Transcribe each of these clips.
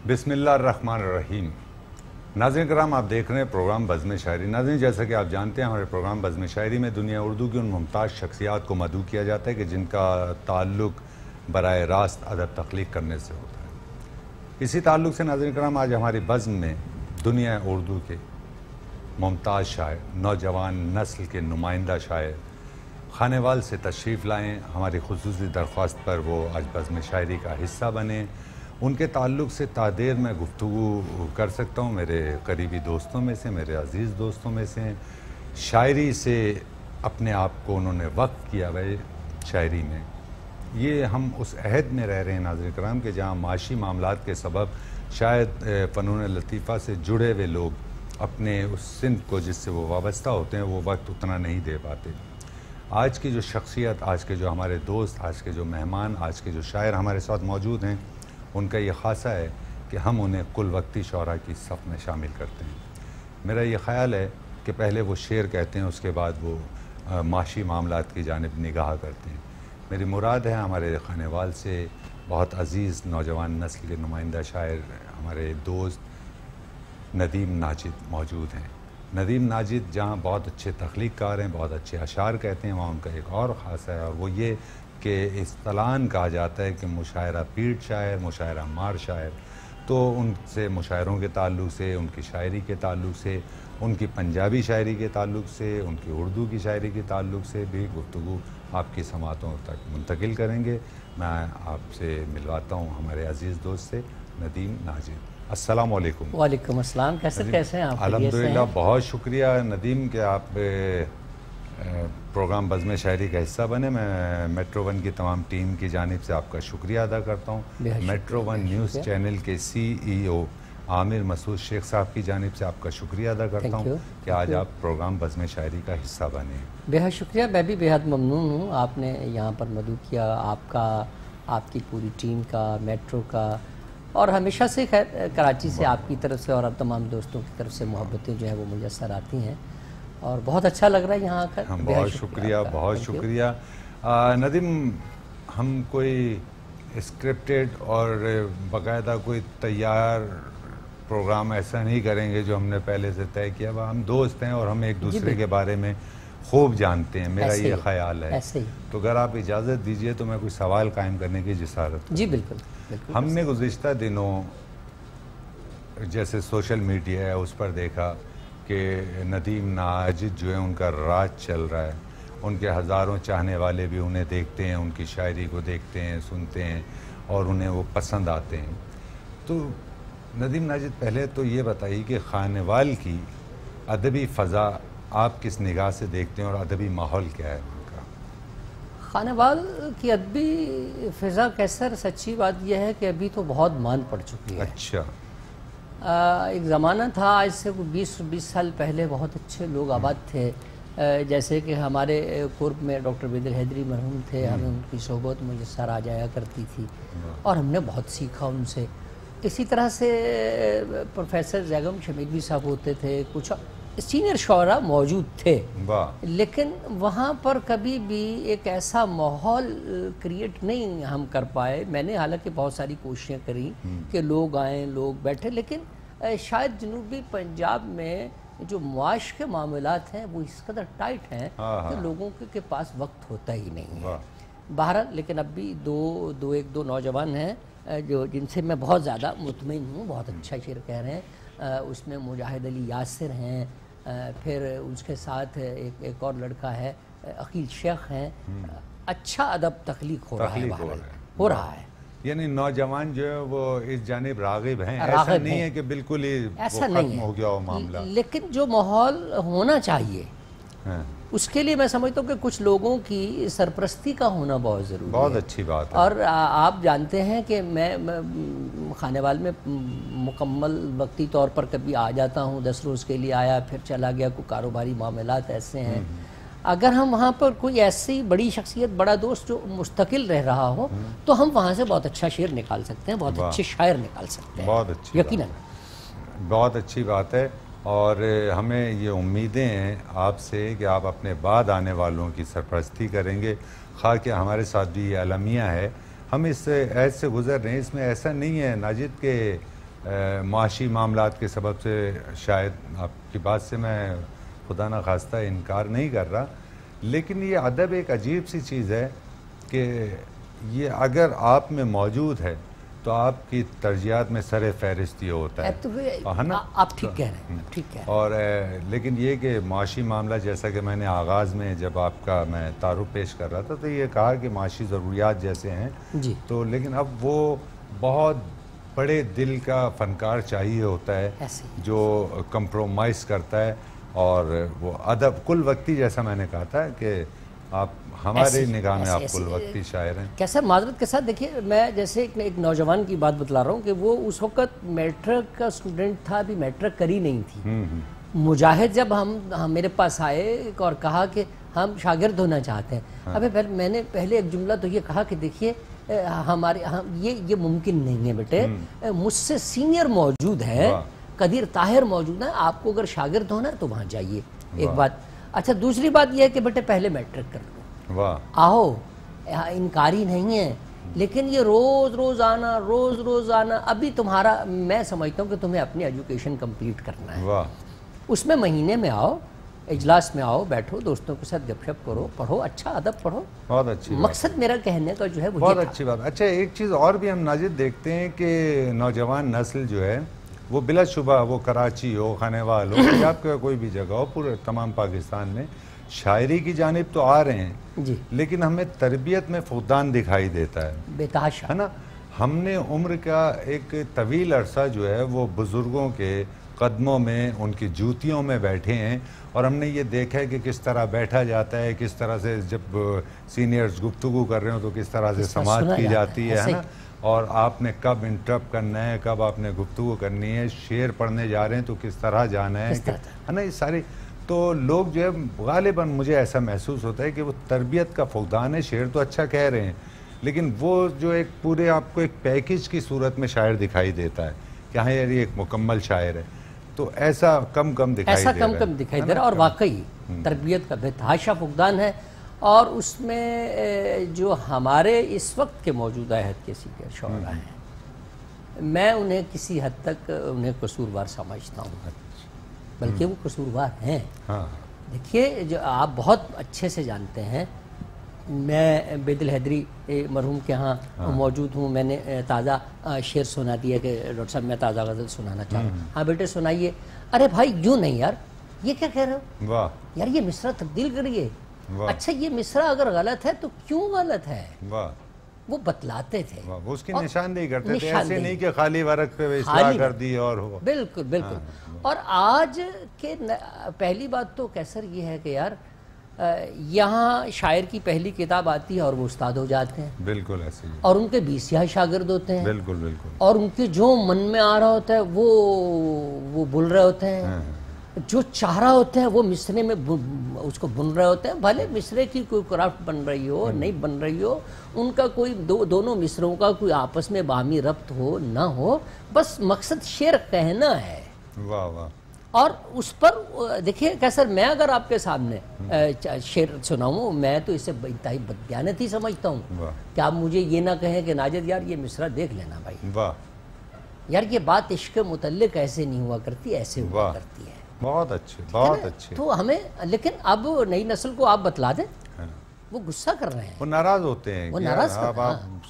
بسم اللہ الرحمن الرحیم۔ ناظرین کرام، آپ دیکھ رہے ہیں پروگرام بزم شاعری۔ ناظرین، جیسا کہ آپ جانتے ہیں، ہمارے پروگرام بزم شاعری میں دنیا اردو کی ان ممتاز شخصیات کو مدعو کیا جاتا ہے کہ جن کا تعلق براہ راست ادب تخلیق کرنے سے ہوتا ہے۔ اسی تعلق سے ناظرین کرام، آج ہماری بزم میں دنیا اردو کے ممتاز شاعر، نوجوان نسل کے نمائندہ شاعر خانیوال سے تشریف لائیں۔ ہماری خصوصی درخواست پر وہ آج بزم شاعری کا حصہ بنے۔ ان کے تعلق سے دیر میں گفتگو کر سکتا ہوں۔ میرے قریبی دوستوں میں سے، میرے عزیز دوستوں میں سے، شاعری سے اپنے آپ کو انہوں نے وقف کیا ہے شاعری میں۔ یہ ہم اس عہد میں رہ رہے ہیں ناظرین کرام کہ جہاں معاشی معاملات کے سبب شاید فنون لطیفہ سے جڑے ہوئے لوگ اپنے اس صنف کو جس سے وہ وابستہ ہوتے ہیں وہ وقت اتنا نہیں دے پاتے۔ آج کی جو شخصیت، آج کے جو ہمارے دوست، آج کے جو مہمان، آج کے جو شاعر ہمارے ساتھ موجود ہیں، ان کا یہ خاصہ ہے کہ ہم انہیں کل وقتی شعراء کی صف میں شامل کرتے ہیں۔ میرا یہ خیال ہے کہ پہلے وہ شعر کہتے ہیں، اس کے بعد وہ معاشی معاملات کی جانب نگاہ کرتے ہیں۔ میری مراد ہے ہمارے خانیوال سے بہت عزیز نوجوان نسل کے نمائندہ شاعر ہمارے دوست ندیم ناجد موجود ہیں۔ ندیم ناجد جہاں بہت اچھے تخلیق کار ہیں، بہت اچھے اشعار کہتے ہیں، وہاں ان کا ایک اور خاصہ ہے، اور وہ یہ کہ اصطلاحاً کہا جاتا ہے کہ مشاعرہ پیٹ شاعر، مشاعرہ مار شاعر۔ تو ان سے مشاعروں کے تعلق سے، ان کی شاعری کے تعلق سے، ان کی پنجابی شاعری کے تعلق سے، ان کی اردو کی شاعری کے تعلق سے بھی گفتگو آپ کی سماعتوں تک منتقل کریں گے۔ میں آپ سے ملواتا ہوں ہمارے عزیز دوست سے، ندیم ناجد۔ السلام علیکم۔ وعلیکم السلام۔ کیسے ہیں آپ؟ الحمدللہ، بہت شکریہ ندیم کہ آپ پروگرام بزم شاعری کا حصہ بنے۔ میں میٹرو ون کی تمام ٹیم کی جانب سے آپ کا شکریہ ادا کرتا ہوں۔ میٹرو ون نیوز چینل کے CEO عامر مسعود شیخ صاحب کی جانب سے آپ کا شکریہ ادا کرتا ہوں کہ آج آپ پروگرام بزم شاعری کا حصہ بنے۔ بہت شکریہ، میں بھی بہت ممنون ہوں آپ نے یہاں پر مدعو کیا، آپ کا، آپ کی پوری ٹیم کا، میٹرو کا، اور ہمیشہ سے کراچی سے آپ کی طرف سے اور تمام دوستوں کی طرف سے محبتیں جو ہیں وہ میسر آتی ہیں، اور بہت اچھا لگ رہا ہے یہاں آ کر۔ بہت شکریہ، بہت شکریہ ندیم۔ ہم کوئی اسکرپٹڈ اور باقاعدہ کوئی تیار پروگرام ایسا نہیں کریں گے جو ہم نے پہلے سے طے کیا۔ ہم دوست ہیں اور ہم ایک دوسرے کے بارے میں خوب جانتے ہیں، میرا یہ خیال ہے۔ تو اگر آپ اجازت دیجئے تو میں کوئی سوال قائم کرنے کی جسارت کروں۔ جی بالکل۔ ہم نے گزشتہ دنوں جیسے سوشل میڈیا ہے اس پر دیکھا کہ ندیم ناجد جو ہے ان کا راج چل رہا ہے، ان کے ہزاروں چاہنے والے بھی انہیں دیکھتے ہیں، ان کی شاعری کو دیکھتے ہیں، سنتے ہیں، اور انہیں وہ پسند آتے ہیں۔ تو ندیم ناجد، پہلے تو یہ بتائیے کہ خانیوال کی ادبی فضا آپ کس نگاہ سے دیکھتے ہیں اور ادبی ماحول کیا ہے ان کا؟ خانیوال کی ادبی فضا کیسر، سچی بات یہ ہے کہ ابھی تو بہت مان پڑ چکی ہے۔ اچھا۔ ایک زمانہ تھا، آج سے 20 سال پہلے بہت اچھے لوگ آباد تھے، جیسے کہ ہمارے قرب میں ڈاکٹر بیدر حیدری مرحوم تھے، ہمیں ان کی صحبت میسر آ جایا کرتی تھی اور ہم نے بہت سیکھا ان سے۔ اسی طرح سے پروفیسر زیگم شمیلی صاحب ہوتے تھے، کچھ سینئر شعراء موجود تھے، لیکن وہاں پر کبھی بھی ایک ایسا ماحول کریٹ نہیں ہم کر پائے۔ میں نے حالانکہ بہت ساری کوششیں کری کہ لوگ آئیں، لوگ بیٹھیں، لیکن شاید جنوبی پنجاب میں جو معاش کے معاملات ہیں وہ اس قدر ٹائٹ ہیں کہ لوگوں کے پاس وقت ہوتا ہی نہیں ہے۔ بہرحال لیکن اب بھی ایک دو نوجوان ہیں جو جن سے میں بہت زیادہ مطمئن ہوں، بہت اچھا شعر کہہ رہے ہیں۔ اس میں مجاہد علی یاسر ہیں، پھر اس کے ساتھ ایک اور لڑکا ہے عقیل شیخ ہیں۔ اچھا ادب تخلیق ہو رہا ہے۔ یعنی نوجوان جو ہے وہ اس جانب راغب ہیں، ایسا نہیں ہے کہ بالکل ہی ختم ہو گیا ہو معاملہ، لیکن جو ماحول ہونا چاہیے اس کے لیے میں سمجھتا ہوں کہ کچھ لوگوں کی سرپرستی کا ہونا بہت ضروری ہے۔ بہت اچھی بات ہے۔ اور آپ جانتے ہیں کہ میں خانیوال میں مکمل وقتی طور پر کبھی آ جاتا ہوں، 10 روز کے لیے آیا پھر چلا گیا، کوئی کاروباری معاملات ایسے ہیں۔ اگر ہم وہاں پر کوئی ایسی بڑی شخصیت، بڑا دوست جو مستقل رہ رہا ہو تو ہم وہاں سے بہت اچھا شعر نکال سکتے ہیں، بہت اچھے شاعر نکال سکتے ہیں۔ بہت اچھی، یقیناً بہت اچھی بات ہے، اور ہمیں یہ امیدیں ہیں آپ سے کہ آپ اپنے بعد آنے والوں کی سرپرستی کریں گے، خواہ کہ ہمارے ساتھ بھی یہ المیہ ہے۔ ہم اس عہد سے گزر رہے ہیں، اس میں ایسا نہیں ہے ناجد کہ معاشی معاملات کے سبب سے شاید آپ کی بات سے میں خدا نخواستہ انکار نہیں کر رہا، لیکن یہ ادب ایک عجیب سی چیز ہے کہ یہ اگر آپ میں موجود ہے تو آپ کی ترجیحات میں سر فہرست یہ ہوتا ہے نا؟ آپ ٹھیک کہہ رہے ہیں، ٹھیک کہہ رہے ہیں۔ اور لیکن یہ کہ معاشی معاملہ، جیسا کہ میں نے آغاز میں جب آپ کا میں تعارف پیش کر رہا تھا تو یہ کہا کہ معاشی ضروریات جیسے ہیں جی، تو لیکن اب وہ بہت بڑے دل کا فنکار چاہیے ہوتا ہے جو کمپرومائز کرتا ہے، اور وہ ادب کل وقتی، جیسا میں نے کہا تھا کہ آپ ہمارے نگاہ میں آپ کل وقتی شاعر ہیں۔ کیسا معذرت کے ساتھ دیکھیے، میں جیسے ایک نوجوان کی بات بتلا رہا ہوں کہ وہ اس وقت میٹرک کا اسٹوڈنٹ تھا، ابھی میٹرک کری نہیں تھی۔ مجاہد جب ہم میرے پاس آئے اور کہا کہ ہم شاگرد ہونا چاہتے ہیں، ابھی میں نے پہلے ایک جملہ تو یہ کہا کہ دیکھیے یہ ممکن نہیں ہے بیٹے، مجھ سے سینئر موجود ہے، قدیر طاہر موجود ہے، آپ کو اگر شاگرد ہونا ہے تو وہاں جائیے، ایک بات۔ اچھا، دوسری بات یہ ہے کہ بیٹے پہلے میٹرک کر لو، آؤ، انکاری نہیں ہے، لیکن یہ روز آنا ابھی تمہارا، میں سمجھتا ہوں کہ تمہیں اپنی ایجوکیشن کمپلیٹ کرنا ہے، اس میں مہینے میں آؤ، اجلاس میں آؤ، بیٹھو، دوستوں کے ساتھ گپ شپ کرو، پڑھو، اچھا ادب پڑھو۔ بہت اچھی مقصد میرا کہنے کا جو ہے وہ بہت اچھی بات۔ اچھا، ایک چیز اور بھی ہم ناجد دیکھتے ہیں کہ نوجوان نسل جو ہے وہ بلا شبہ، وہ کراچی ہو، خانیوال ہو، پنجاب کا کوئی بھی جگہ ہو، پورے تمام پاکستان میں شاعری کی جانب تو آ رہے ہیں، جی، لیکن ہمیں تربیت میں فقدان دکھائی دیتا ہے، بے تحاشا، ہے نا؟ ہم نے عمر کا ایک طویل عرصہ جو ہے وہ بزرگوں کے قدموں میں، ان کی جوتیوں میں بیٹھے ہیں، اور ہم نے یہ دیکھا ہے کہ کس طرح بیٹھا جاتا ہے، کس طرح سے جب سینئرز گفتگو کر رہے ہوں تو کس طرح سے سماعت کی جاتی ہے نا؟ اور آپ نے کب انٹرپٹ کرنا ہے، کب آپ نے گفتگو کرنی ہے، شعر پڑھنے جا رہے ہیں تو کس طرح جانا ہے نا؟ یہ ساری تو لوگ جو ہے غالباً مجھے ایسا محسوس ہوتا ہے کہ وہ تربیت کا فقدان ہے۔ شعر تو اچھا کہہ رہے ہیں، لیکن وہ جو ایک پورے آپ کو ایک پیکج کی صورت میں شاعر دکھائی دیتا ہے کہ ہاں یار یہ ایک مکمل شاعر ہے، تو ایسا کم دکھائی دے رہا ہے، اور واقعی تربیت کا بے تحاشا فقدان ہے، اور اس میں جو ہمارے اس وقت کے موجودہ عہد کے سینئر شعراء ہیں، میں انہیں کسی حد تک انہیں قصوروار سمجھتا ہوں، بلکہ وہ قصوروار ہیں۔ دیکھیے، جو آپ بہت اچھے سے جانتے ہیں، میں بیدل حیدری مرحوم کے ہاں موجود ہوں، میں نے تازہ شعر سنا دیا کہ ڈاکٹر صاحب میں تازہ غزل سنانا چاہتا ہوں۔ ہاں بیٹے سنائیے۔ ارے بھائی یوں نہیں یار، یہ کیا کہہ رہے ہو یار، یہ مصرع تبدیل کریے۔ اچھا، یہ مصرع اگر غلط ہے تو کیوں غلط ہے؟ وہ بتلاتے تھے، وہ اس کی نشاندہی کرتے تھے، ایسے نہیں کہ خالی ورق پہ اصلاح کر دی اور ہو۔ بالکل۔ اور آج کے پہلی بات تو کیسر یہ ہے کہ یار یہاں شاعر کی پہلی کتاب آتی ہے اور وہ استاد ہو جاتے ہیں، بالکل ایسے ہی، اور ان کے 20 شاگرد ہوتے ہیں، بالکل، اور ان کے جو من میں آ رہا ہوتا ہے وہ بول رہے ہوتے ہیں، جو چاہ رہا ہوتے ہیں وہ مصرے میں اس کو بن رہے ہوتے ہیں، بھلے مصرے کی کوئی کرافٹ بن رہی ہو نہیں بن رہی ہو، ان کا کوئی دونوں مصروں کا کوئی آپس میں باہمی ربط ہو نہ ہو، بس مقصد شعر کہنا ہے۔ واہ۔ اور اس پر دیکھیے کیسر، میں اگر آپ کے سامنے شعر سناؤں، میں تو اسے انتہائی بددیانتی سمجھتا ہوں کہ آپ مجھے یہ نہ کہیں کہ ناجد یار یہ مصرع دیکھ لینا بھائی، یار یہ بات عشق کے متعلق ایسے نہیں ہوا کرتی، ایسے ہوا کرتی ہے۔ بہت اچھے۔ تو ہمیں، لیکن اب نئی نسل کو آپ بتلا دیں، وہ غصہ کر رہے ہیں، وہ ناراض ہوتے ہیں، وہ ناراض آپ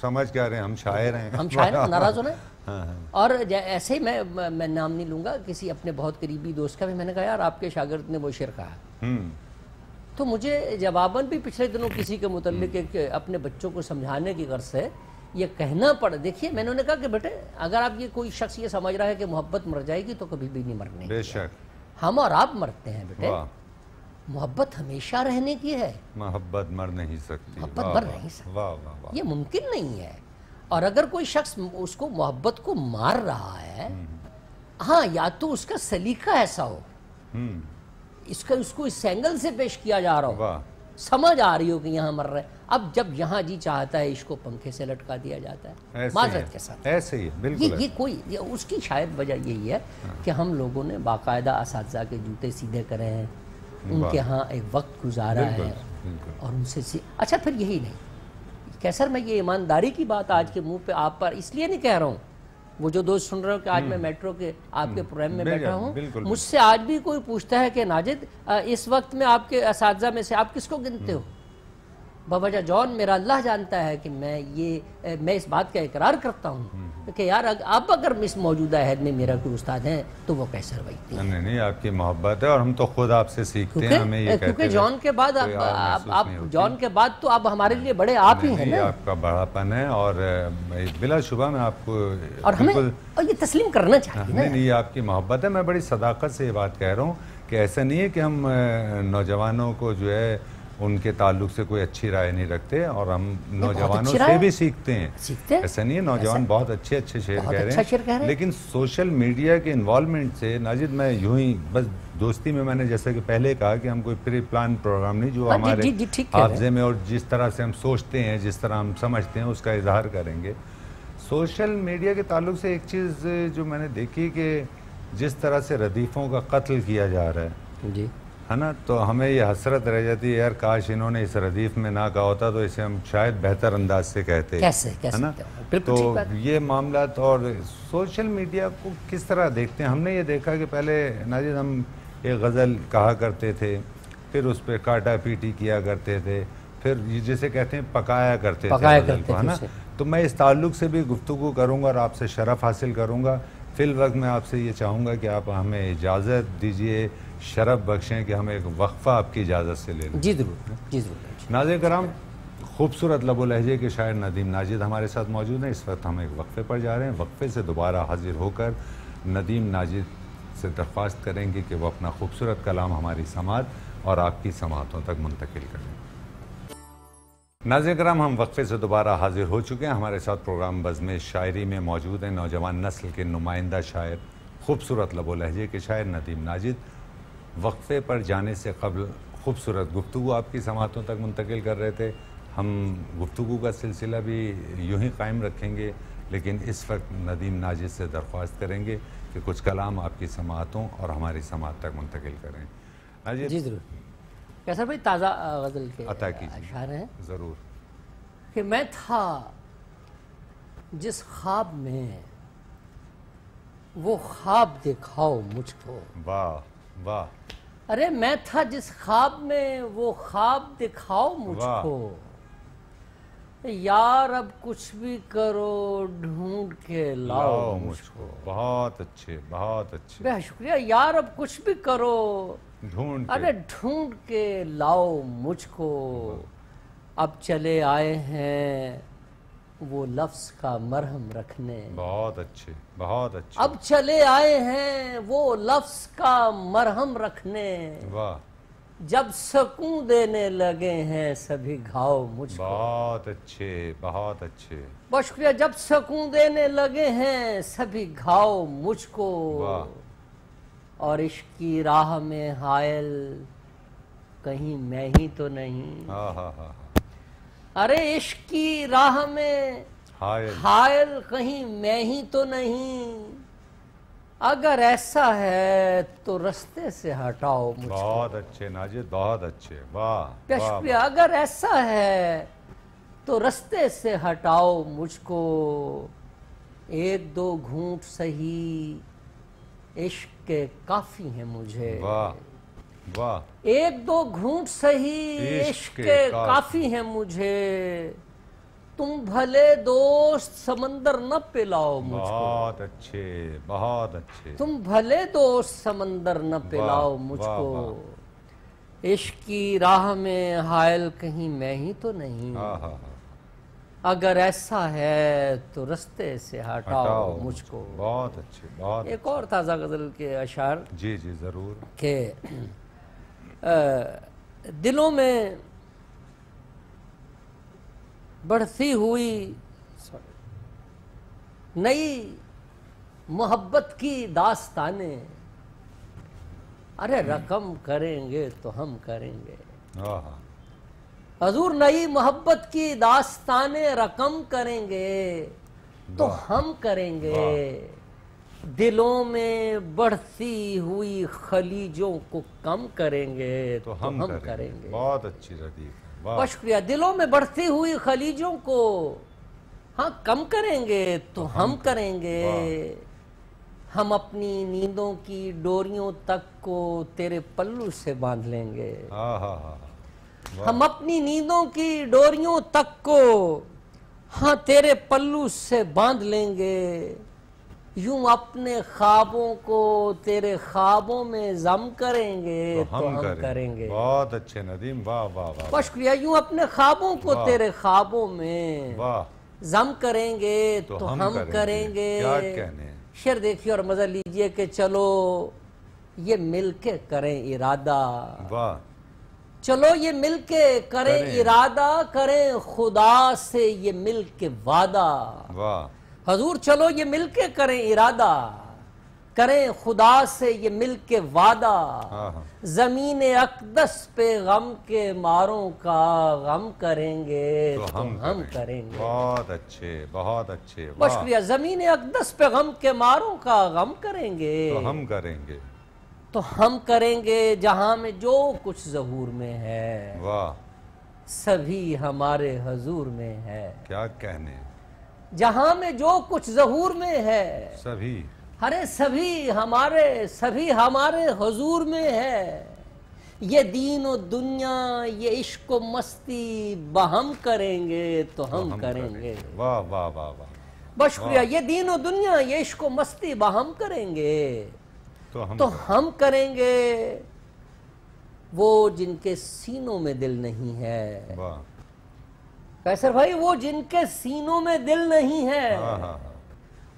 سمجھ کیا رہے ہیں، ہم شاعر ہیں، ہم شاعر ہیں، ناراض ہونا ہے۔ اور ایسے ہی میں نام نہیں لوں گا، کسی اپنے بہت قریبی دوست کا بھی میں نے کہا یار آپ کے شاگرد نے وہ شعر کہا، تو مجھے جواباً بھی پچھلے دنوں کسی کے متعلق ایک اپنے بچوں کو سمجھانے کی غرض سے یہ کہنا پڑا۔ دیکھیے میں نے کہا کہ بیٹے اگر آپ یہ کوئی شخص یہ سمجھ رہا ہے کہ محبت مر جائے گی تو کبھی بھی نہیں مرنے، بے شک ہم اور آپ مرتے ہیں بیٹے، محبت ہمیشہ رہنے کی ہے، محبت مر نہیں سکتی، محبت مر نہیں سکتی، یہ ممکن نہیں ہے۔ اور اگر کوئی شخص اس کو محبت کو مار رہا ہے، ہاں یا تو اس کا سلیقہ ایسا ہو، اس کو اس اینگل سے پیش کیا جا رہا ہو، سمجھ آ رہی ہو کہ یہاں مر رہے ہیں، اب جب یہاں جی چاہتا ہے اس کو پنکھے سے لٹکا دیا جاتا ہے معذرت کے ساتھ، ایسے ہی بالکل۔ یہ اس کی شاید وجہ یہی ہے کہ ہم لوگوں نے باقاعدہ اساتذہ کے جوتے سیدھے کرے ہیں، ان کے ہاں ایک وقت گزارا ہے، اور ان سے اچھا پھر یہی نہیں کیسر، میں یہ ایمانداری کی بات آج کے منہ پہ آپ پر اس لیے نہیں کہہ رہا ہوں وہ جو دوست سن رہے ہو کہ آج میں میٹرو کے آپ کے پروگرام میں بیٹھا ہوں، بالکل مجھ سے آج بھی کوئی پوچھتا ہے کہ ناجد اس وقت میں آپ کے اساتذہ میں سے آپ کس کو گنتے ہو؟ بابا جان میرا اللہ جانتا ہے کہ میں اس بات کا اقرار کرتا ہوں کہ یار اب اگر اس موجودہ عہد میں میرا کوئی استاد ہیں تو وہ قیصر وحید ہیں۔ نہیں آپ کی محبت ہے اور ہم تو خود آپ سے سیکھتے ہیں، ہمیں یہ کہتے ہیں کیونکہ جان کے بعد آپ جان کے بعد تو آپ ہمارے لیے بڑے آپ ہی ہیں نا، آپ کا بڑاپن ہے اور بلا شبہ میں آپ کو اور ہمیں یہ تسلیم کرنا چاہیے نا۔ نہیں یہ آپ کی محبت ہے، میں بڑی صداقت سے یہ بات کہہ رہا ہوں کہ ایسا نہیں ہے کہ ہم نوجوانوں کو جو ہے ان کے تعلق سے کوئی اچھی رائے نہیں رکھتے، اور ہم نوجوانوں سے بھی سیکھتے ہیں، ایسا نہیں ہے، نوجوان بہت اچھے شعر کہہ رہے ہیں، لیکن سوشل میڈیا کے انوالومنٹ سے ناجد میں یوں ہی بس دوستی میں نے جیسا کہ پہلے کہا کہ ہم کوئی پری پلان پروگرام نہیں جو ہمارے حافظے میں اور جس طرح سے ہم سوچتے ہیں، جس طرح ہم سمجھتے ہیں اس کا اظہار کریں گے۔ سوشل میڈیا کے تعلق سے ایک چیز جو میں نے دیکھی کہ جس طرح سے ردیفوں کا قتل کیا جا رہا ہے جی ہے نا، تو ہمیں یہ حسرت رہ جاتی ہے یار کاش انہوں نے اس ردیف میں نہ کہا ہوتا تو اسے ہم شاید بہتر انداز سے کہتے ہے نا۔ تو یہ معاملات اور سوشل میڈیا کو کس طرح دیکھتے ہیں؟ ہم نے یہ دیکھا کہ پہلے ناجد ہم ایک غزل کہا کرتے تھے، پھر اس پہ کاٹا پیٹی کیا کرتے تھے، پھر جسے کہتے ہیں پکایا کرتے تھے غزل کو، ہے نا۔ تو میں اس تعلق سے بھی گفتگو کروں گا اور آپ سے شرف حاصل کروں گا۔ فی الوقت میں آپ سے یہ چاہوں گا کہ آپ ہمیں اجازت دیجئے، شرف بخشیں کہ ہم ایک وقفہ آپ کی اجازت سے لے لیں۔ جی ضرور، جی ضرور۔ ناظرین کرام، خوبصورت لب و لہجے کے شاعر ندیم ناجد ہمارے ساتھ موجود ہیں۔ اس وقت ہم ایک وقفے پر جا رہے ہیں، وقفے سے دوبارہ حاضر ہو کر ندیم ناجد سے درخواست کریں گے کہ وہ اپنا خوبصورت کلام ہماری سماعت اور آپ کی سماعتوں تک منتقل کریں۔ ناظرین کرام، ہم وقفے سے دوبارہ حاضر ہو چکے ہیں۔ ہمارے ساتھ پروگرام بزم شاعری میں موجود ہیں نوجوان نسل کے نمائندہ شاعر، خوبصورت لب و لہجے کے شاعر ندیم ناجد۔ وقفے پر جانے سے قبل خوبصورت گفتگو آپ کی سماعتوں تک منتقل کر رہے تھے۔ ہم گفتگو کا سلسلہ بھی یوں ہی قائم رکھیں گے، لیکن اس وقت ندیم ناجد سے درخواست کریں گے کہ کچھ کلام آپ کی سماعتوں اور ہماری سماعت تک منتقل کریں۔ ناجد جی ضرور۔ کیسا بھائی تازہ غزل کے عطا کیجیے۔ اشعار ہیں ضرور۔ کہ میں تھا جس خواب میں وہ خواب دکھاؤ مجھ کو۔ واہ واہ۔ ارے میں تھا جس خواب میں وہ خواب دکھاؤ مجھ کو، یار اب کچھ بھی کرو ڈھونڈ کے لاؤ مجھ کو۔ بہت اچھے، بہت اچھے، بہت شکریہ۔ یار اب کچھ بھی کرو ارے ڈھونڈ کے لاؤ مجھ کو، اب چلے آئے ہیں وہ لفظ کا مرہم رکھنے۔ بہت اچھے، بہت اچھے۔ اب چلے آئے ہیں وہ لفظ کا مرہم رکھنے، واہ۔ جب سکون دینے لگے ہیں سبھی گھاؤ مجھ کو۔ بہت اچھے، بہت اچھے، بہت شکریہ۔ جب سکون دینے لگے ہیں سبھی گھاؤ مجھ کو، اور عشق کی راہ میں حائل کہیں میں ہی تو نہیں۔ ارے عشق کی راہ میں حائل کہیں میں ہی تو نہیں، اگر ایسا ہے تو رستے سے ہٹاؤ مجھ کو۔ بہت اچھے ناجد، بہت اچھے، واہ۔ بہت شکریہ۔ اگر ایسا ہے تو رستے سے ہٹاؤ مجھ کو، ایک دو گھونٹ سہی عشق کے کافی ہیں مجھے۔ واہ واہ۔ ایک دو گھونٹ سہی عشق کے کافی ہیں مجھے، تم بھلے دوست سمندر نہ پلاؤ مجھ کو۔ بہت اچھے، بہت اچھے۔ تم بھلے دوست سمندر نہ پلاؤ مجھ کو، عشق کی راہ میں حائل کہیں میں ہی تو نہیں، اگر ایسا ہے تو رستے سے ہٹاؤ مجھ کو۔ بہت اچھے، بہت۔ ایک اور تازہ غزل کے اشعار۔ جی جی ضرور۔ کہ دلوں میں بڑھتی ہوئی نئی محبت کی داستانیں، ارے رقم کریں گے تو ہم کریں گے حضور، نئی محبت کی داستانیں رقم کریں گے تو ہم کریں گے، دلوں میں بڑھتی ہوئی خلیجوں کو کم کریں گے تو ہم کریں گے۔ بہت اچھی ردیف ہے، بہت شکریہ۔ دلوں میں بڑھتی ہوئی خلیجوں کو ہاں کم کریں گے تو ہم کریں گے، ہم اپنی نیندوں کی ڈوریوں تک کو تیرے پلو سے باندھ لیں گے، ہم اپنی نیندوں کی ڈوریوں تک کو ہاں تیرے پلو سے باندھ لیں گے، یوں اپنے خوابوں کو تیرے خوابوں میں ضم کریں گے تو ہم کریں گے۔ بہت اچھے ندیم، واہ واہ واہ، بہت شکریہ۔ یوں اپنے خوابوں کو تیرے خوابوں میں ضم کریں گے تو ہم کریں گے۔ کیا کہنے، شعر دیکھیے اور مزہ لیجئے کہ چلو یہ مل کے کریں ارادہ، چلو یہ مل کے کریں ارادہ، کریں خدا سے یہ مل کے وعدہ، حضور چلو یہ مل کے کریں ارادہ، کریں خدا سے یہ مل کے وعدہ، زمین اقدس پہ غم کے ماروں کا غم کریں گے تو ہم کریں گے۔ بہت اچھے، بہت اچھے، بہت شکریہ۔ زمین اقدس پہ غم کے ماروں کا غم کریں گے تو ہم کریں گے، تو ہم کریں گے، جہاں میں جو کچھ ظہور میں ہے سبھی ہمارے حضور میں ہے۔ کیا کہنے، جہاں میں جو کچھ ظہور میں ہے سبھی، ارے سبھی ہمارے حضور میں ہے، یہ دین و دنیا یہ عشق و مستی باہم کریں گے تو ہم کریں گے۔ واہ واہ واہ واہ، بہت شکریہ۔ یہ دین و دنیا یہ عشق و مستی باہم کریں گے تو ہم کریں گے، وہ جن کے سینوں میں دل نہیں ہے، قیصر بھائی وہ جن کے سینوں میں دل نہیں ہے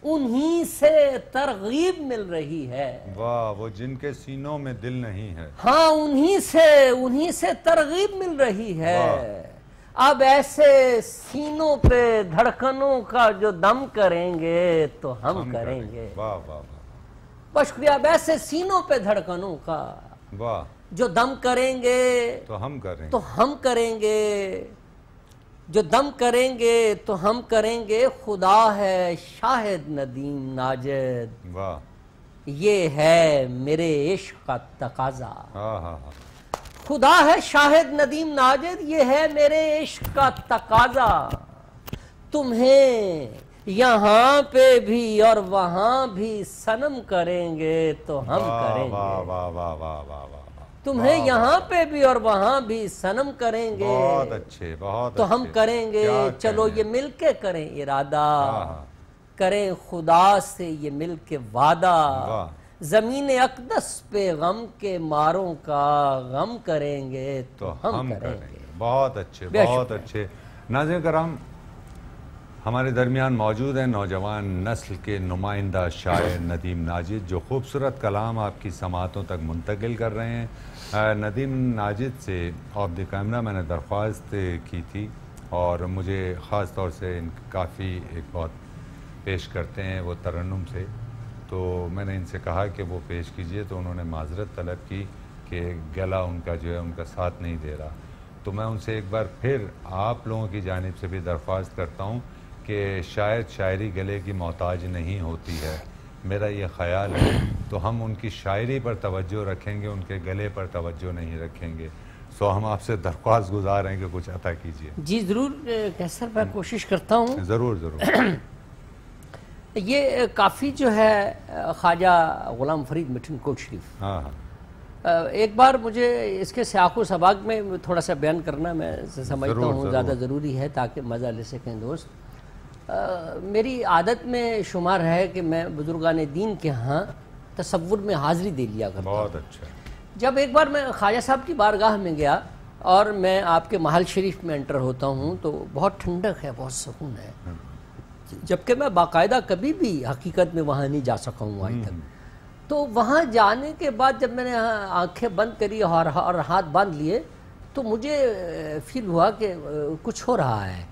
انہی سے ترغیب مل رہی ہے۔ واہ، وہ جن کے سینوں میں دل نہیں ہے، ہاں انہی سے ترغیب مل رہی ہے، اب ایسے سینوں پہ دھڑکنوں کا جو دم کریں گے تو ہم کریں گے۔ واہ واہ، بہت شکریہ۔ اب ایسے سینوں پہ دھڑکنوں کا جو دم کریں گے تو ہم کریں، تو ہم کریں گے، جو دم کریں گے تو ہم کریں گے، خدا ہے شاہد ندیم ناجد یہ ہے میرے عشق کا تقاضا، خدا ہے شاہد ندیم ناجد یہ ہے میرے عشق کا تقاضا، تمہیں یہاں پہ بھی اور وہاں بھی صنم کریں گے تو ہم کریں گے، تمہیں یہاں پہ بھی اور وہاں بھی صنم کریں گے، بہت اچھے، بہت تو ہم کریں گے، چلو یہ مل کے کریں ارادہ، کریں خدا سے یہ مل کے وعدہ، زمین اقدس پہ غم کے ماروں کا غم کریں گے تو ہم کریں گے۔ بہت اچھے، بہت اچھے۔ ناظرین کرام، ہمارے درمیان موجود ہیں نوجوان نسل کے نمائندہ شاعر ندیم ناجد، جو خوبصورت کلام آپ کی سماعتوں تک منتقل کر رہے ہیں۔ ندیم ناجد سے آف دی کیمرہ میں نے درخواست کی تھی اور مجھے خاص طور سے کافی ایک بات پیش کرتے ہیں وہ ترنم سے، تو میں نے ان سے کہا کہ وہ پیش کیجئے، تو انہوں نے معذرت طلب کی کہ گلا ان کا جو ہے ان کا ساتھ نہیں دے رہا، تو میں ان سے ایک بار پھر آپ لوگوں کی جانب سے بھی درخواست کرتا ہوں کہ شاید شاعری گلے کی محتاج نہیں ہوتی ہے، میرا یہ خیال ہے، تو ہم ان کی شاعری پر توجہ رکھیں گے، ان کے گلے پر توجہ نہیں رکھیں گے، سو ہم آپ سے درخواست گزار ہیں کہ کچھ عطا کیجئے۔ جی ضرور قیصر، میں کوشش کرتا ہوں۔ ضرور ضرور۔ یہ کافی جو ہے خواجہ غلام فرید مٹھن کوٹ شریف، ایک بار مجھے اس کے سیاق و سباق میں تھوڑا سا بیان کرنا میں سمجھتا ہوں زیادہ ضروری ہے تاکہ مزہ لے سکیں دوست۔ میری عادت میں شمار ہے کہ میں بزرگان دین کے ہاں تصور میں حاضری دے لیا کرتا ہوں۔ بہت اچھا۔ جب ایک بار میں خواجہ صاحب کی بارگاہ میں گیا اور میں آپ کے محل شریف میں انٹر ہوتا ہوں تو بہت ٹھنڈک ہے، بہت سکون ہے، جبکہ میں باقاعدہ کبھی بھی حقیقت میں وہاں نہیں جا سکا ہوں آج تک۔ تو وہاں جانے کے بعد جب میں نے آنکھیں بند کری اور ہاتھ باندھ لیے تو مجھے فیل ہوا کہ کچھ ہو رہا ہے،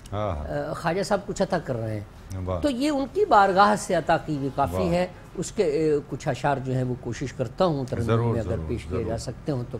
خواجہ صاحب کچھ عطا کر رہے ہیں، تو یہ ان کی بارگاہ سے عطا کی ہوئی کافی ہے۔ اس کے کچھ اشعار جو ہیں وہ کوشش کرتا ہوں ترنم میں اگر پیش کیے جا سکتے ہوں تو۔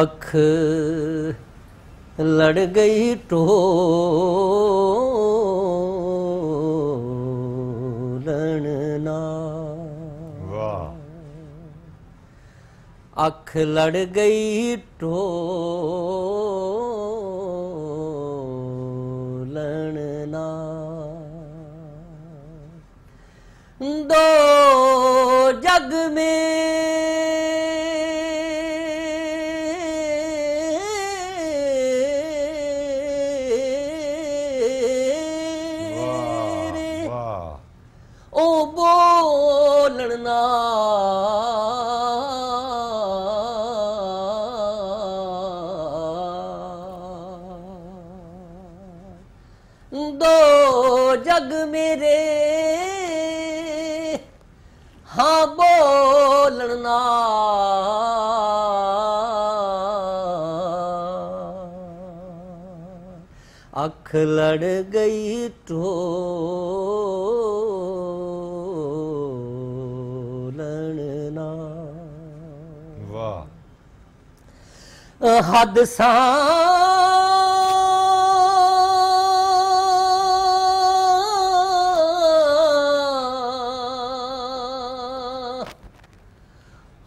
اکھ لڑ گئی ٹولن نال واہ اکھ لڑ گئی ٹولن نال دو جگ میں دو جگ میرے ہاں بولنا اکھ لڑ گئی ٹولن نال واہ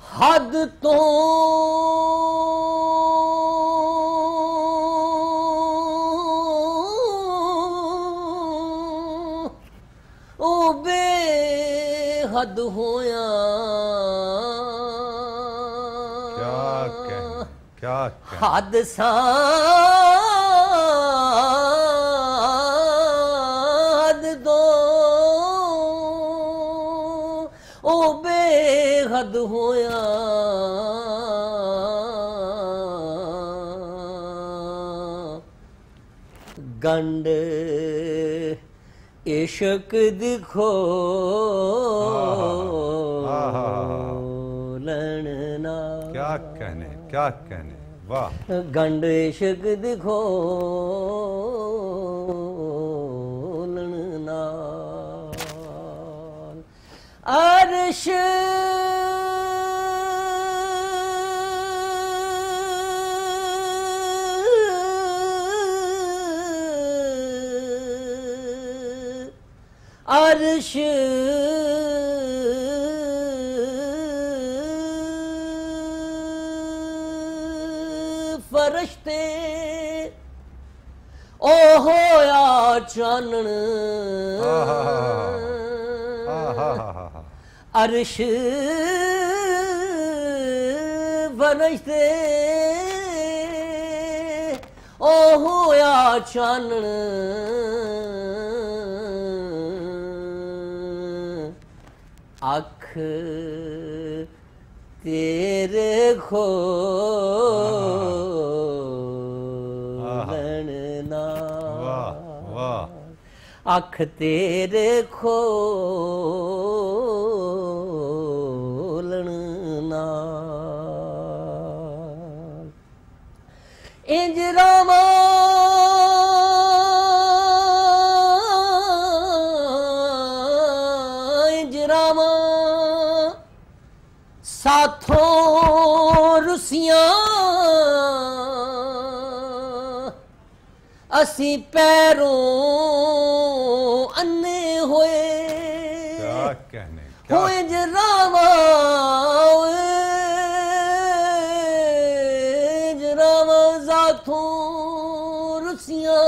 حد تو او بے حد ہویا کیا حد دو او بے حد ہویا گنڈ عشق دکھو لڑنا کیا کہنے واہ گنڈ عشق دکھو لڑنا عرش عرش فرشتے او ہویا چانن عرش فرشتے او ہویا چانن اکھ تیرے کھولن نال اکھ تیرے کھولن نال انج راواں ساتھوں رسیاں اسی پیروں انے ہوئے کیا کہنے ہوئے جراواں ساتھوں رسیاں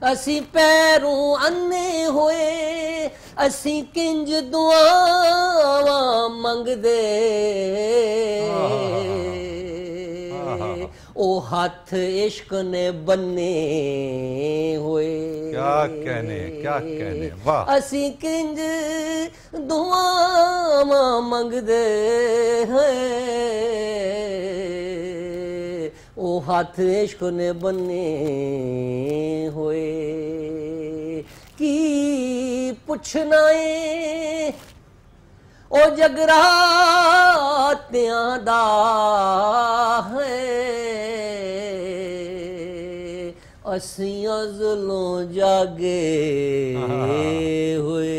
اسی پیروں انے ہوئے اسی کنج دعاواں منگ دے او ہاتھ عشق نے بنے ہوئے کیا کہنے واہ اسی کنج دعاواں منگ دے او ہاتھ عشق نے بنے ہوئے کی پوچھنا ہے او جگراتیاں دا ہے اسیں ازلوں جاگے ہوئے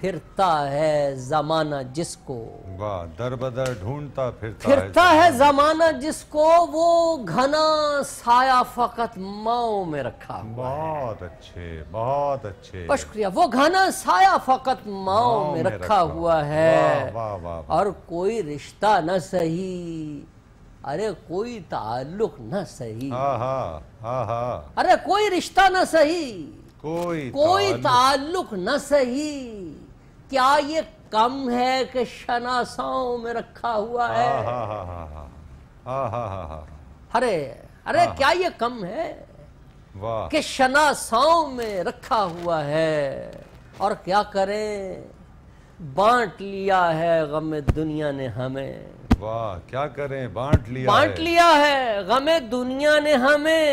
پھرتا ہے زمانہ جس کو، واہ، در بدر ڈھونڈتا پھرتا ہے زمانہ جس کو، وہ گھنا سایہ فقط ماؤں میں رکھا ہوا۔ بہت اچھے، بہت اچھے، بہت شکریہ۔ وہ گھنا سایہ فقط ماؤں میں رکھا ہوا ہے، واہ واہ، اور کوئی رشتہ نہ سہی، ارے کوئی تعلق نہ سہی، آہا آہا، ارے کوئی رشتہ نہ سہی، کوئی تعلق نہ سہی، کیا یہ کم ہے کہ شناساؤں میں رکھا ہوا ہے؟ ارے کیا یہ کم ہے واہ، کہ شناساؤں میں رکھا ہوا ہے؟ اور کیا کریں، بانٹ لیا ہے غم دنیا نے ہمیں، واہ، کیا کریں، بانٹ لیا ہے غم دنیا نے ہمیں،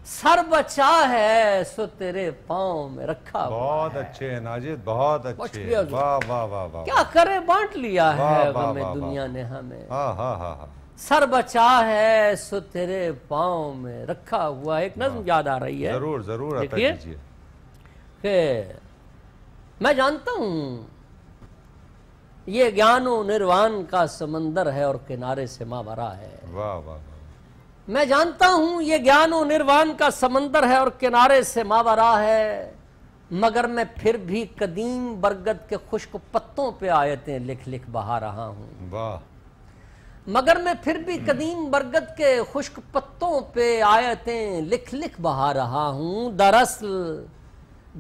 سر بچا ہے سو تیرے پاؤں میں رکھا ہوا۔ بہت اچھے ناجد، بہت اچھے، واہ واہ واہ واہ، کیا کرے، بانٹ لیا ہے غم دنیا نے ہمیں، سر بچا ہے سو تیرے پاؤں میں رکھا ہوا۔ ایک نظم یاد آ رہی ہے، ضرور ضرور عطا دیکھیے کیجیے۔ کہ میں جانتا ہوں یہ گیان و نروان کا سمندر ہے اور کنارے سے ماورا ہے، واہ واہ، میں جانتا ہوں یہ گیان و نروان کا سمندر ہے اور کنارے سے ماورا ہے، مگر میں پھر بھی قدیم برگد کے خشک پتوں پہ آیتیں لکھ لکھ بہا رہا ہوں، واہ، مگر میں پھر بھی قدیم برگد کے خشک پتوں پہ آیتیں لکھ لکھ بہا رہا ہوں، دراصل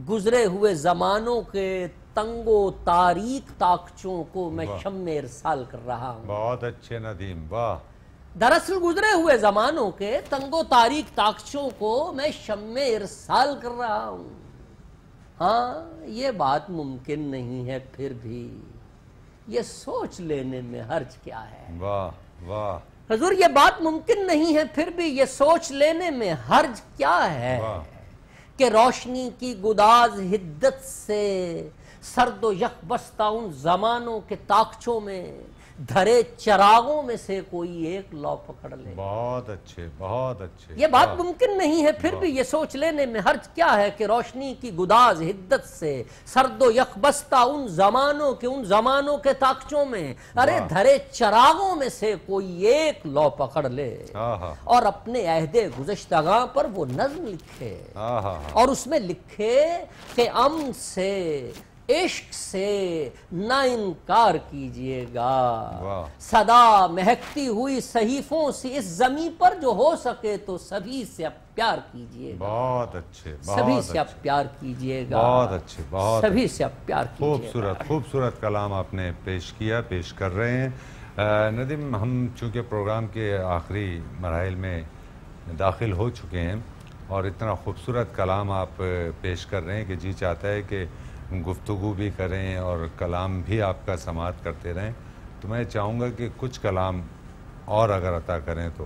گزرے ہوئے زمانوں کے تنگ و تاریک طاقچوں کو میں شمع ارسال کر رہا ہوں۔ بہت اچھے ندیم، واہ، دراصل گزرے ہوئے زمانوں کے تنگ و تاریک طاقچوں کو میں شمع ارسال کر رہا ہوں۔ ہاں یہ بات ممکن نہیں ہے، پھر بھی یہ سوچ لینے میں حرج کیا ہے؟ واہ واہ، حضور یہ بات ممکن نہیں ہے، پھر بھی یہ سوچ لینے میں حرج کیا ہے کہ روشنی کی گداز حدت سے سرد و یک بستہ ان زمانوں کے طاقچوں میں دھرے چراغوں میں سے کوئی ایک لو پکڑ لے۔ بہت اچھے، بہت اچھے، یہ بات ممکن نہیں ہے، پھر بھی یہ سوچ لینے میں حرج کیا ہے کہ روشنی کی گداز حدت سے سرد و یک بستہ ان زمانوں کے طاقچوں میں ارے دھرے چراغوں میں سے کوئی ایک لو پکڑ لے اور اپنے عہد گزشتگاں پر وہ نظم لکھے اور اس میں لکھے کہ امن سے، عشق سے نہ انکار کیجئے گا، صدا مہکتی ہوئی صحیفوں سے اس زمین پر جو ہو سکے تو سبھی سے اب پیار کیجئے گا، بہت اچھے، سبھی سے اب پیار کیجئے گا، بہت اچھے، بہت سبھی سے اب پیار کیجئے گا۔ خوبصورت کلام آپ نے پیش کر رہے ہیں۔ ندیم، ہم چونکہ پروگرام کے آخری مراحل میں داخل ہو چکے ہیں اور اتنا خوبصورت کلام آپ پیش کر رہے ہیں کہ جی چاہتا ہے کہ گفتگو بھی کریں اور کلام بھی آپ کا سماعت کرتے رہیں، تو میں چاہوں گا کہ کچھ کلام اور اگر عطا کریں تو۔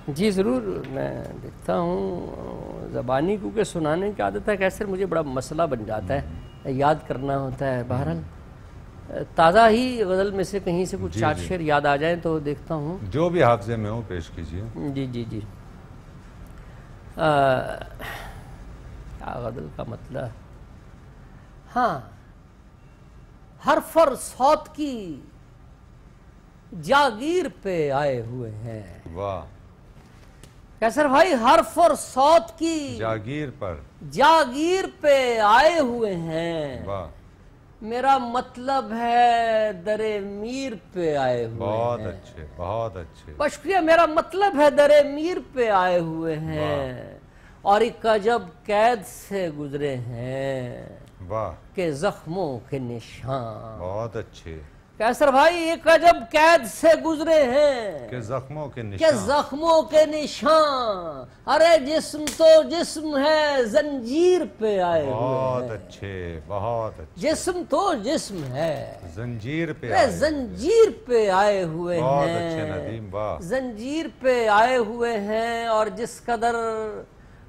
جی ضرور، میں دیکھتا ہوں زبانی کیونکہ سنانے کی عادت ہے، کیسے مجھے بڑا مسئلہ بن جاتا ہے، یاد کرنا ہوتا ہے۔ بہرحال تازہ ہی غزل میں سے کہیں سے کچھ چار شعر یاد آ جائیں تو دیکھتا ہوں، جو بھی حافظے میں ہو پیش کیجیے۔ جی جی جی، کیا غزل کا مطلب، ہاں، حرف اور صوت کی جاگیر پہ آئے ہوئے ہیں۔ واہ، کیسر بھائی، حرف اور صوت کی جاگیر پہ آئے ہوئے ہیں، واہ، میرا مطلب ہے در میر پہ آئے ہوئے ہیں۔ بہت اچھے، بہت اچھے، بہت شکریہ۔ میرا مطلب ہے در میر پہ آئے ہوئے ہیں اور ایک عجب قید سے گزرے ہیں، واہ، کہ زخموں کے نشان۔ بہت اچھے، کیسر بھائی، ایک عجب قید سے گزرے ہیں کہ زخموں کے نشان، ارے جسم تو جسم ہے زنجیر پہ آئے ہوئے ہیں۔ بہت اچھے، بہت اچھے، جسم تو جسم ہے زنجیر پہ آئے ہوئے ہیں، بہت اچھے ندیم، واہ، زنجیر پہ آئے ہوئے ہیں اور جس قدر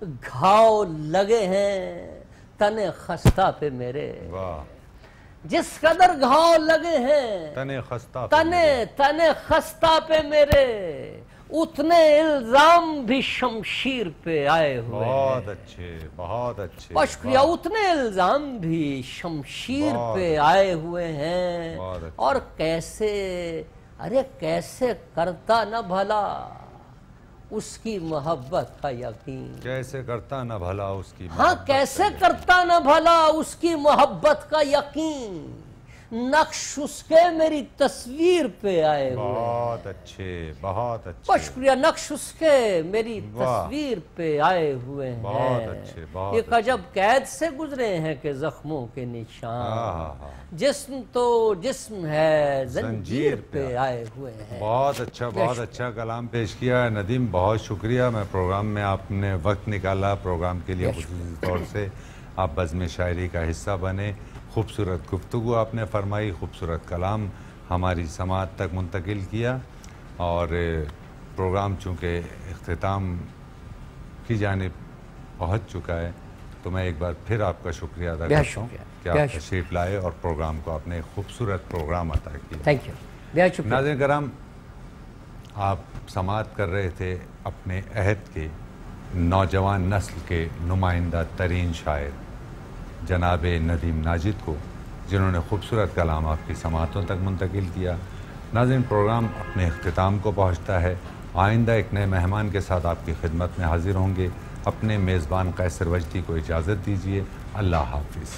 گھاؤ لگے ہیں تن خستہ پہ میرے، واہ، جس قدر گھاؤ لگے ہیں تن خستہ تن خستہ پہ میرے، اتنے الزام بھی شمشیر پہ آئے ہوئے ہیں. بہت اچھے، بہت اچھے. بہت شکریہ. اتنے الزام بھی شمشیر پہ آئے ہوئے ہیں. اور کیسے، ارے کیسے کرتا نہ بھلا اس کی محبت کا یقین. کیسے کرتا نہ بھلا اس کی ہاں کیسے کرتا نہ بھلا اس کی محبت کا یقین. نقش اس کے میری تصویر پہ آئے ہوئے. بہت اچھے، بہت اچھے. بہت شکریہ. نقش اس کے میری تصویر پہ آئے ہوئے ہیں. بہت اچھے، بہت ایک عجب قید سے گزرے ہیں کہ زخموں کے نشان. جسم تو جسم ہے زنجیر پہ آئے ہوئے ہیں. بہت اچھا، بہت اچھا کلام پیش کیا ہے ندیم. بہت شکریہ. میں پروگرام میں آپ نے وقت نکالا پروگرام کے لیے، خصوصی طور سے آپ بزم شاعری کا حصہ بنے. خوبصورت گفتگو آپ نے فرمائی، خوبصورت کلام ہماری سماعت تک منتقل کیا. اور پروگرام چونکہ اختتام کی جانب پہنچ چکا ہے تو میں ایک بار پھر آپ کا شکریہ ادا کرتا ہوں کہ آپ تشریف لائے اور پروگرام کو آپ نے خوبصورت پروگرام عطا کیا. Thank you. بہت شکریہ. ناظرین کرام، آپ سماعت کر رہے تھے اپنے عہد کے نوجوان نسل کے نمائندہ ترین شاعر جناب ندیم ناجد کو، جنہوں نے خوبصورت کلام آپ کی سماعتوں تک منتقل کیا. ناظرین پروگرام اپنے اختتام کو پہنچتا ہے. آئندہ ایک نئے مہمان کے ساتھ آپ کی خدمت میں حاضر ہوں گے. اپنے میزبان قیصر وجدی کو اجازت دیجیے. اللہ حافظ.